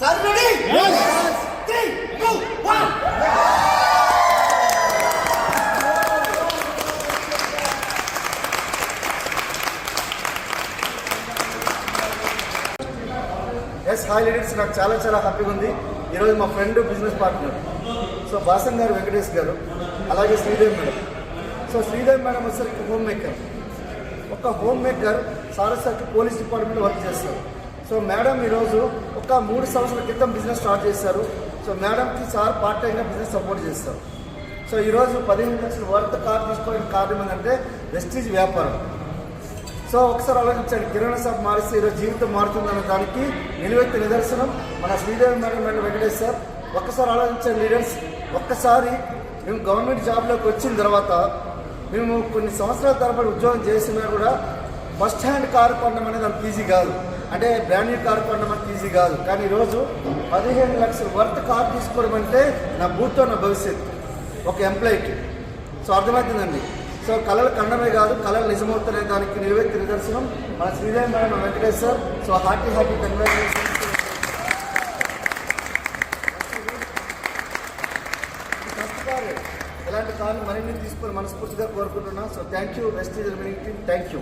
Sir ready? Yes. 3, 2, 1. Yes hi ladies, నాకు చాలా హ్యాపీగా ఉంది. ఈరోజు మా friend business partner so Basam గారు, వెంకటేష్ గారు, అలాగే Sridevi madam. So Sridevi madam వచ్చేసరికి హోమ్ మేకర్. ఒక హోమ్ మేకర్ సారసకి పోలీస్ డిపార్ట్మెంట్లో వర్క్ చేస్తారు. సో మేడం ఈరోజు ఒక 3 సంవత్సరాల క్రితం బిజినెస్ స్టార్ట్ చేశారు. సో మేడంకి సార్ పార్ట్ టైంగా బిజినెస్ సపోర్ట్ చేస్తారు. సో ఈరోజు 15 లక్షల వర్త్ కార్ తీసుకోవడానికి కారణం ఏంటంటే వెస్టీజ్ వ్యాపారం. సో ఒకసారి ఆలోచించండి, కిరాణా షాప్ మారిస్తే ఈరోజు జీవితం మారుతుందన్న దానికి నిలువెత్తి నిదర్శనం మన Sridevi madam and Venkatesh sir. ఒక్కసారి ఆలోచించండి లీడర్స్, ఒక్కసారి మేము గవర్నమెంట్ జాబ్లోకి వచ్చిన తర్వాత మేము కొన్ని సంవత్సరాల తరబడి ఉద్యోగం చేసినా కూడా ఫస్ట్ హ్యాండ్ కారు కొనడం అనేది అంత ఈజీ కాదు, అంటే బ్రాండెడ్ కారు కొనడం అంత ఈజీ కాదు. కానీ ఈరోజు 15 లక్షల వర్త్ కారు తీసుకోవడం అంటే నా భూతో నా భవిష్యత్తు ఒక ఎంప్లాయీకి. సో అర్థమవుతుందండి. సో కళలు కండమే కాదు, కళలు నిజమవుతున్న దానికి నిలువెత్తి నిదర్శనం మన Sridevi madam Venkatesh sir. So happy congratulations. ఇలాంటి కార్లు మరిన్ని తీసుకొని మనస్ఫూర్తిగా కోరుకుంటున్నాం. So thank you Vestige remaining team, thank you.